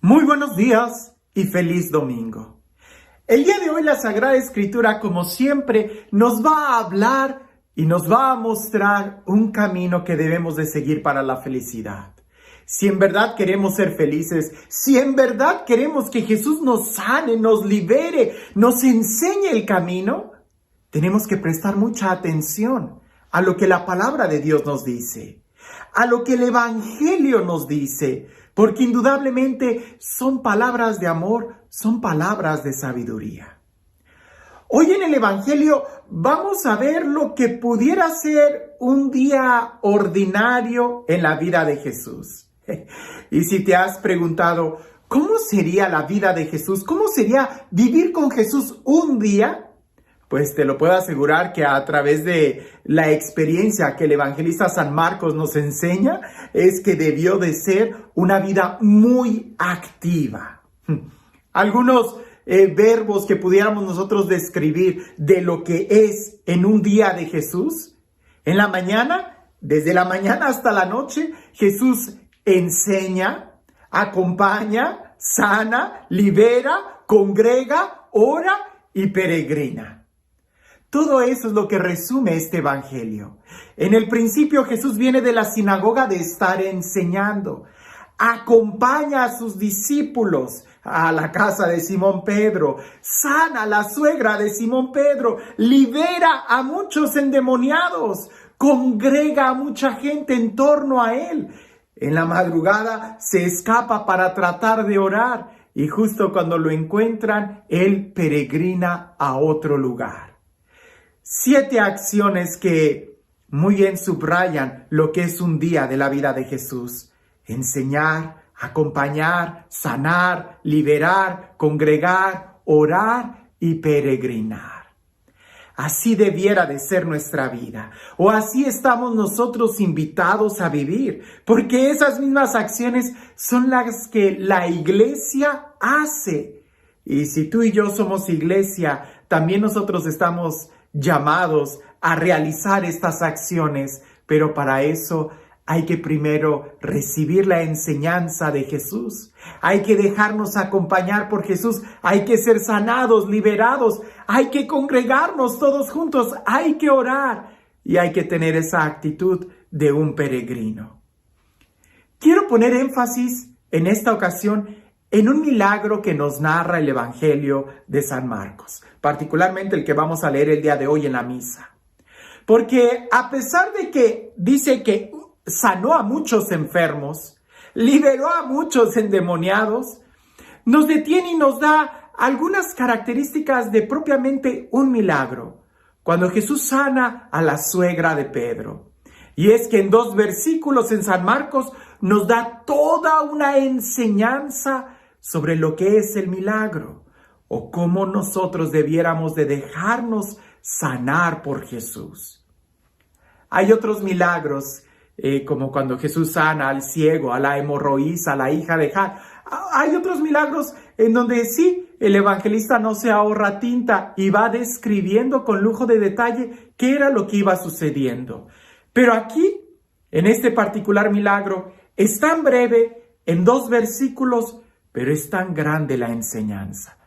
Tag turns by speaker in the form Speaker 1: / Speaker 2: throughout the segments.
Speaker 1: Muy buenos días y feliz domingo. El día de hoy la Sagrada Escritura, como siempre, nos va a hablar y nos va a mostrar un camino que debemos de seguir para la felicidad. Si en verdad queremos ser felices, si en verdad queremos que Jesús nos sane, nos libere, nos enseñe el camino, tenemos que prestar mucha atención a lo que la palabra de Dios nos dice, a lo que el Evangelio nos dice, porque indudablemente son palabras de amor, son palabras de sabiduría. Hoy en el Evangelio vamos a ver lo que pudiera ser un día ordinario en la vida de Jesús. Y si te has preguntado, ¿cómo sería la vida de Jesús? ¿Cómo sería vivir con Jesús un día? Pues te lo puedo asegurar que a través de la experiencia que el evangelista San Marcos nos enseña, es que debió de ser una vida muy activa. Algunos verbos que pudiéramos nosotros describir de lo que es en un día de Jesús. En la mañana, desde la mañana hasta la noche, Jesús enseña, acompaña, sana, libera, congrega, ora y peregrina. Todo eso es lo que resume este evangelio. En el principio Jesús viene de la sinagoga de estar enseñando. Acompaña a sus discípulos a la casa de Simón Pedro. Sana a la suegra de Simón Pedro. Libera a muchos endemoniados. Congrega a mucha gente en torno a él. En la madrugada se escapa para tratar de orar. Y justo cuando lo encuentran, él peregrina a otro lugar. 7 acciones que muy bien subrayan lo que es un día de la vida de Jesús. Enseñar, acompañar, sanar, liberar, congregar, orar y peregrinar. Así debiera de ser nuestra vida, o así estamos nosotros invitados a vivir, porque esas mismas acciones son las que la iglesia hace. Y si tú y yo somos iglesia, también nosotros estamos llamados a realizar estas acciones, pero para eso hay que primero recibir la enseñanza de Jesús. Hay que dejarnos acompañar por Jesús. Hay que ser sanados, liberados. Hay que congregarnos todos juntos. Hay que orar y hay que tener esa actitud de un peregrino. Quiero poner énfasis en esta ocasión en un milagro que nos narra el Evangelio de San Marcos, particularmente el que vamos a leer el día de hoy en la misa. Porque a pesar de que dice que sanó a muchos enfermos, liberó a muchos endemoniados, nos detiene y nos da algunas características de propiamente un milagro, cuando Jesús sana a la suegra de Pedro. Y es que en 2 versículos en San Marcos nos da toda una enseñanza sobre lo que es el milagro, o cómo nosotros debiéramos de dejarnos sanar por Jesús. Hay otros milagros, como cuando Jesús sana al ciego, a la hemorroísa, a la hija de Jairo. Hay otros milagros en donde sí, el evangelista no se ahorra tinta y va describiendo con lujo de detalle qué era lo que iba sucediendo. Pero aquí, en este particular milagro, es tan breve, en 2 versículos, pero es tan grande la enseñanza.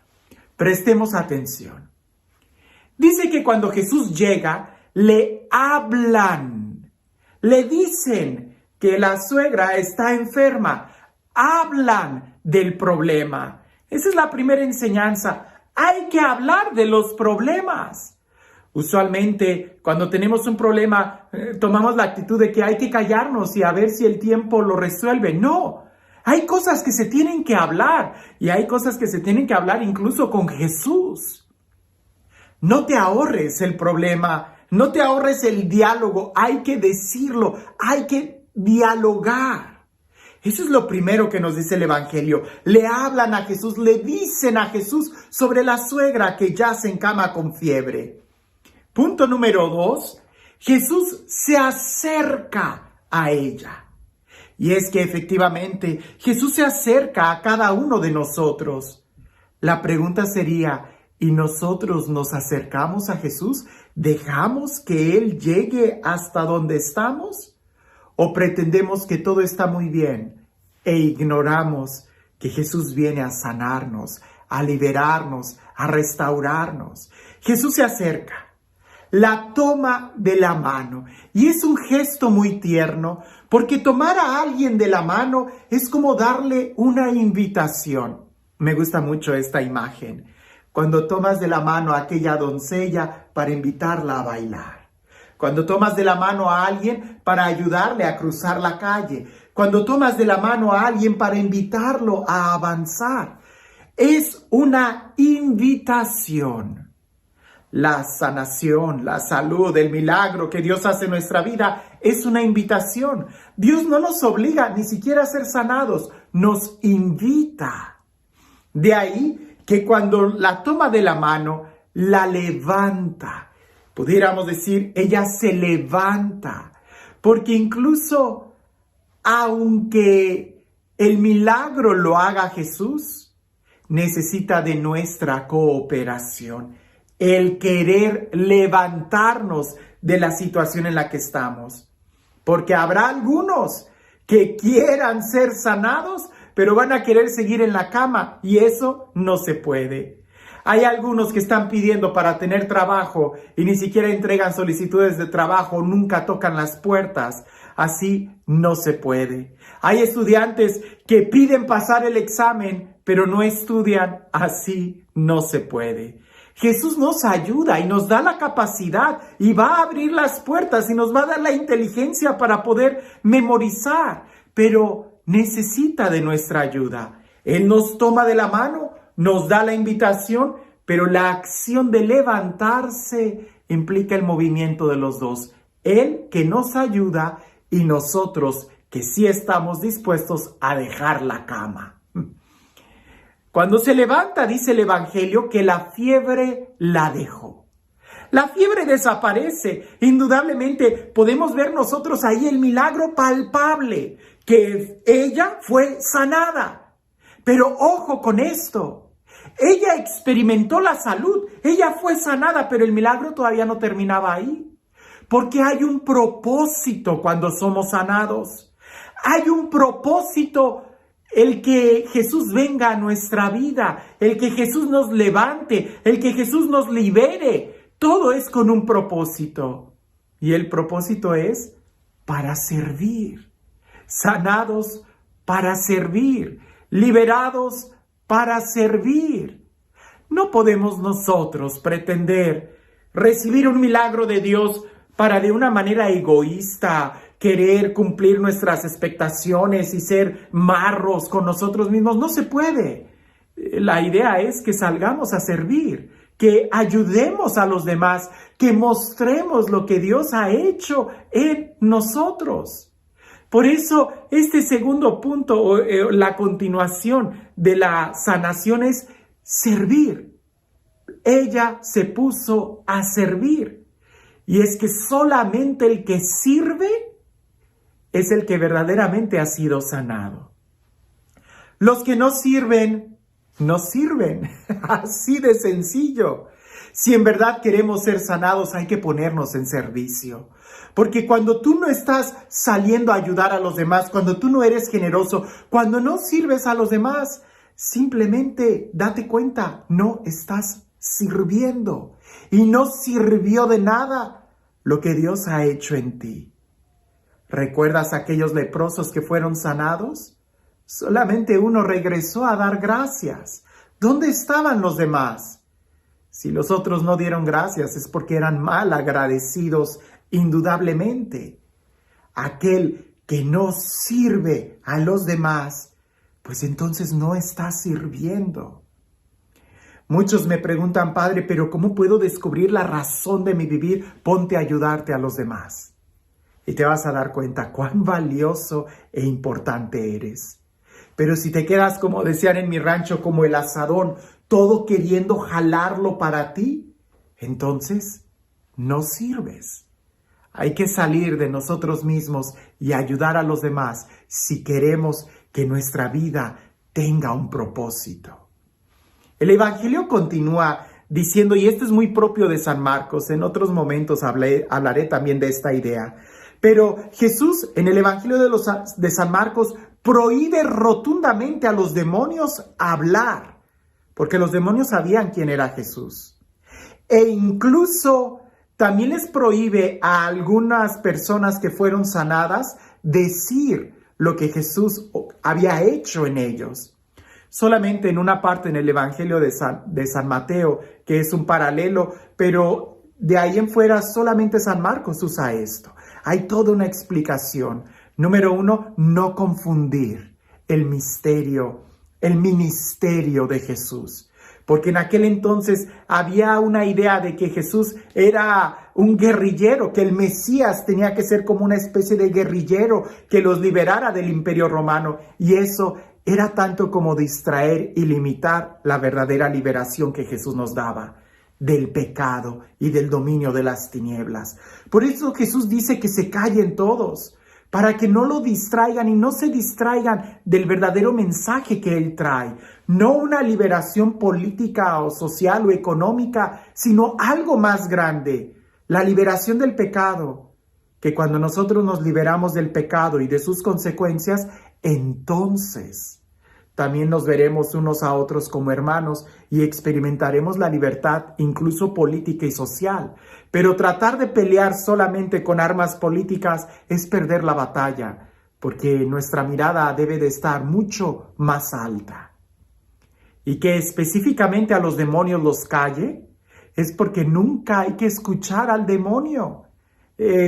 Speaker 1: Prestemos atención. Dice que cuando Jesús llega, le hablan, le dicen que la suegra está enferma, hablan del problema. Esa es la primera enseñanza. Hay que hablar de los problemas. Usualmente, cuando tenemos un problema, tomamos la actitud de que hay que callarnos y a ver si el tiempo lo resuelve. No. Hay cosas que se tienen que hablar y hay cosas que se tienen que hablar incluso con Jesús. No te ahorres el problema, no te ahorres el diálogo, hay que decirlo, hay que dialogar. Eso es lo primero que nos dice el Evangelio. Le hablan a Jesús, le dicen a Jesús sobre la suegra que yace en cama con fiebre. Punto número 2, Jesús se acerca a ella. Y es que efectivamente Jesús se acerca a cada uno de nosotros. La pregunta sería, ¿y nosotros nos acercamos a Jesús? ¿Dejamos que Él llegue hasta donde estamos? ¿O pretendemos que todo está muy bien e ignoramos que Jesús viene a sanarnos, a liberarnos, a restaurarnos. Jesús se acerca, la toma de la mano, y es un gesto muy tierno, porque tomar a alguien de la mano es como darle una invitación. Me gusta mucho esta imagen, cuando tomas de la mano a aquella doncella para invitarla a bailar, cuando tomas de la mano a alguien para ayudarle a cruzar la calle, cuando tomas de la mano a alguien para invitarlo a avanzar. Es una invitación. La sanación, la salud, el milagro que Dios hace en nuestra vida es una invitación. Dios no nos obliga ni siquiera a ser sanados, nos invita. De ahí que cuando la toma de la mano, la levanta. Pudiéramos decir, ella se levanta. Porque incluso, aunque el milagro lo haga Jesús, necesita de nuestra cooperación. El querer levantarnos de la situación en la que estamos. Porque habrá algunos que quieran ser sanados, pero van a querer seguir en la cama y eso no se puede. Hay algunos que están pidiendo para tener trabajo y ni siquiera entregan solicitudes de trabajo, nunca tocan las puertas. Así no se puede. Hay estudiantes que piden pasar el examen, pero no estudian. Así no se puede. Jesús nos ayuda y nos da la capacidad y va a abrir las puertas y nos va a dar la inteligencia para poder memorizar, pero necesita de nuestra ayuda. Él nos toma de la mano, nos da la invitación, pero la acción de levantarse implica el movimiento de los dos. Él que nos ayuda y nosotros que sí estamos dispuestos a dejar la cama. Cuando se levanta, dice el Evangelio, que la fiebre la dejó. La fiebre desaparece. Indudablemente podemos ver nosotros ahí el milagro palpable, que ella fue sanada. Pero ojo con esto. Ella experimentó la salud, ella fue sanada, pero el milagro todavía no terminaba ahí. Porque hay un propósito cuando somos sanados. Hay un propósito. El que Jesús venga a nuestra vida, el que Jesús nos levante, el que Jesús nos libere, todo es con un propósito. Y el propósito es para servir, sanados para servir, liberados para servir. No podemos nosotros pretender recibir un milagro de Dios para de una manera egoísta querer cumplir nuestras expectaciones y ser marros con nosotros mismos. No se puede. La idea es que salgamos a servir, que ayudemos a los demás, que mostremos lo que Dios ha hecho en nosotros. Por eso, este segundo punto, la continuación de la sanación es servir. Ella se puso a servir. Y es que solamente el que sirve es el que verdaderamente ha sido sanado. Los que no sirven, no sirven. Así de sencillo. Si en verdad queremos ser sanados, hay que ponernos en servicio. Porque cuando tú no estás saliendo a ayudar a los demás, cuando tú no eres generoso, cuando no sirves a los demás, simplemente date cuenta, no estás sirviendo. Y no sirvió de nada lo que Dios ha hecho en ti. ¿Recuerdas aquellos leprosos que fueron sanados? Solamente uno regresó a dar gracias. ¿Dónde estaban los demás? Si los otros no dieron gracias es porque eran mal agradecidos, indudablemente. Aquel que no sirve a los demás, pues entonces no está sirviendo. Muchos me preguntan, Padre, pero ¿cómo puedo descubrir la razón de mi vivir? Ponte a ayudarte a los demás. Y te vas a dar cuenta cuán valioso e importante eres. Pero si te quedas, como decían en mi rancho, como el asadón, todo queriendo jalarlo para ti, entonces no sirves. Hay que salir de nosotros mismos y ayudar a los demás si queremos que nuestra vida tenga un propósito. El Evangelio continúa diciendo, y esto es muy propio de San Marcos, en otros momentos hablaré también de esta idea, pero Jesús en el Evangelio de San Marcos prohíbe rotundamente a los demonios hablar, porque los demonios sabían quién era Jesús. E incluso también les prohíbe a algunas personas que fueron sanadas decir lo que Jesús había hecho en ellos. Solamente en una parte en el Evangelio de San Mateo, que es un paralelo, pero de ahí en fuera solamente San Marcos usa esto. Hay toda una explicación. Número 1, no confundir el ministerio de Jesús. Porque en aquel entonces había una idea de que Jesús era un guerrillero, que el Mesías tenía que ser como una especie de guerrillero que los liberara del Imperio Romano. Y eso era tanto como distraer y limitar la verdadera liberación que Jesús nos daba del pecado y del dominio de las tinieblas. Por eso Jesús dice que se callen todos, para que no lo distraigan y no se distraigan del verdadero mensaje que Él trae. No una liberación política o social o económica, sino algo más grande, la liberación del pecado. Que cuando nosotros nos liberamos del pecado y de sus consecuencias, entonces también nos veremos unos a otros como hermanos y experimentaremos la libertad, incluso política y social. Pero tratar de pelear solamente con armas políticas es perder la batalla, porque nuestra mirada debe de estar mucho más alta. Y que específicamente a los demonios los calle, es porque nunca hay que escuchar al demonio.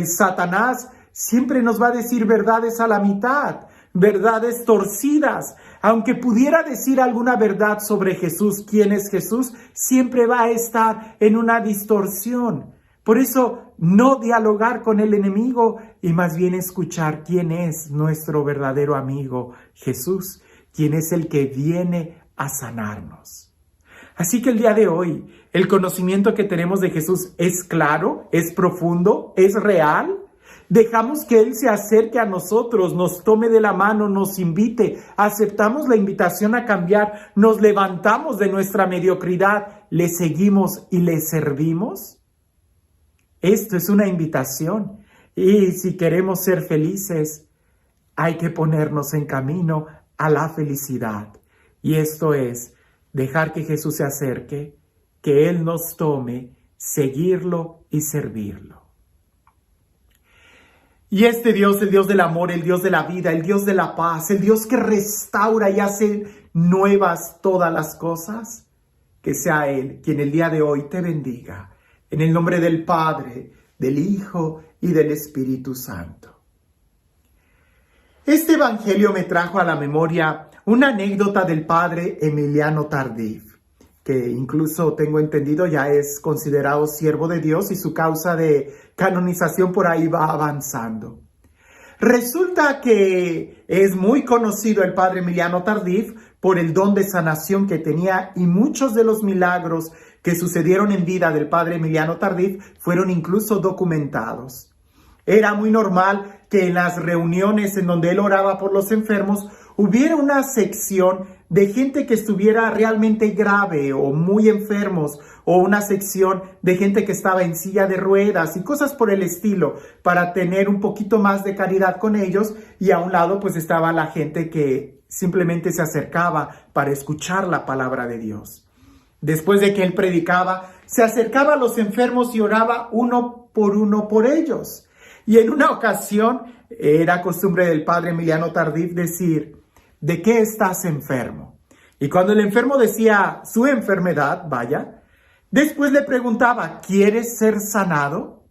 Speaker 1: Satanás siempre nos va a decir verdades a la mitad, verdades torcidas. Aunque pudiera decir alguna verdad sobre Jesús, quién es Jesús, siempre va a estar en una distorsión. Por eso, no dialogar con el enemigo y más bien escuchar quién es nuestro verdadero amigo, Jesús, quién es el que viene a sanarnos. Así que el día de hoy, el conocimiento que tenemos de Jesús es claro, es profundo, es real. Dejamos que Él se acerque a nosotros, nos tome de la mano, nos invite, aceptamos la invitación a cambiar, nos levantamos de nuestra mediocridad, le seguimos y le servimos. Esto es una invitación y si queremos ser felices, hay que ponernos en camino a la felicidad. Y esto es dejar que Jesús se acerque, que Él nos tome, seguirlo y servirlo. Y este Dios, el Dios del amor, el Dios de la vida, el Dios de la paz, el Dios que restaura y hace nuevas todas las cosas, que sea Él quien el día de hoy te bendiga. En el nombre del Padre, del Hijo y del Espíritu Santo. Este evangelio me trajo a la memoria una anécdota del padre Emiliano Tardif, que incluso tengo entendido ya es considerado siervo de Dios y su causa de canonización por ahí va avanzando. Resulta que es muy conocido el padre Emiliano Tardif por el don de sanación que tenía y muchos de los milagros que sucedieron en vida del padre Emiliano Tardif fueron incluso documentados. Era muy normal que en las reuniones en donde él oraba por los enfermos hubiera una sección de gente que estuviera realmente grave o muy enfermos, o una sección de gente que estaba en silla de ruedas y cosas por el estilo, para tener un poquito más de caridad con ellos, y a un lado pues estaba la gente que simplemente se acercaba para escuchar la palabra de Dios. Después de que él predicaba, se acercaba a los enfermos y oraba uno por ellos. Y en una ocasión era costumbre del padre Emiliano Tardif decir: ¿de qué estás enfermo? Y cuando el enfermo decía su enfermedad, después le preguntaba: ¿quieres ser sanado?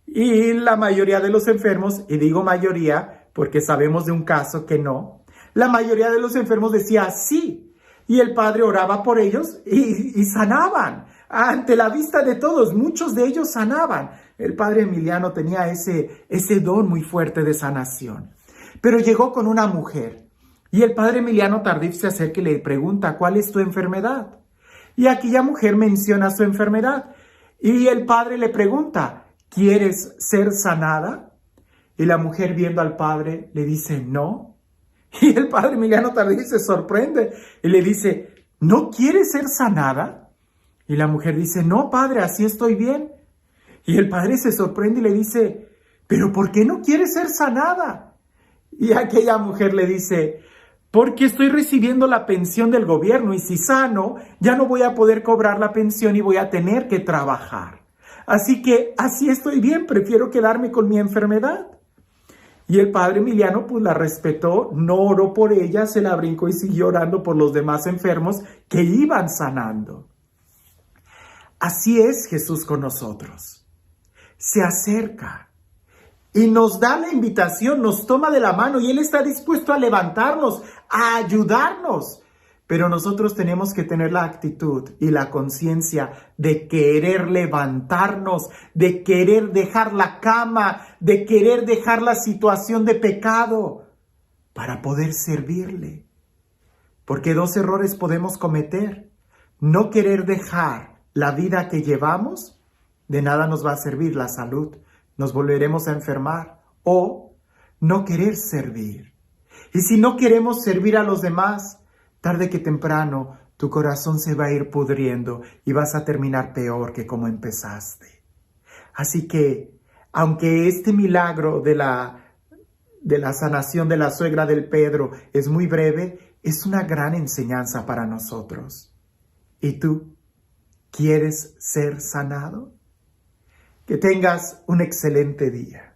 Speaker 1: Y la mayoría de los enfermos, y digo mayoría porque sabemos de un caso que no, la mayoría de los enfermos decía sí. Y el padre oraba por ellos y sanaban. Ante la vista de todos, muchos de ellos sanaban. El padre Emiliano tenía ese don muy fuerte de sanación. Pero llegó con una mujer. Y el padre Emiliano Tardif se acerca y le pregunta: ¿cuál es tu enfermedad? Y aquella mujer menciona su enfermedad. Y el padre le pregunta: ¿quieres ser sanada? Y la mujer, viendo al padre, le dice: no. Y el padre Emiliano Tardif se sorprende y le dice: ¿no quieres ser sanada? Y la mujer dice: no, padre, así estoy bien. Y el padre se sorprende y le dice: ¿pero por qué no quieres ser sanada? Y aquella mujer le dice, porque estoy recibiendo la pensión del gobierno y si sano, ya no voy a poder cobrar la pensión y voy a tener que trabajar. Así que así estoy bien, prefiero quedarme con mi enfermedad. Y el padre Emiliano pues la respetó, no oró por ella, se la brincó y siguió orando por los demás enfermos que iban sanando. Así es Jesús con nosotros. Se acerca y nos da la invitación, nos toma de la mano y Él está dispuesto a levantarnos, a ayudarnos. Pero nosotros tenemos que tener la actitud y la conciencia de querer levantarnos, de querer dejar la cama, de querer dejar la situación de pecado para poder servirle. Porque dos errores podemos cometer. No querer dejar la vida que llevamos, de nada nos va a servir la salud. Nos volveremos a enfermar. O no querer servir. Y si no queremos servir a los demás, tarde que temprano, tu corazón se va a ir pudriendo y vas a terminar peor que como empezaste. Así que, aunque este milagro de la sanación de la suegra del Pedro es muy breve, es una gran enseñanza para nosotros. ¿Y tú? ¿Quieres ser sanado? Que tengas un excelente día.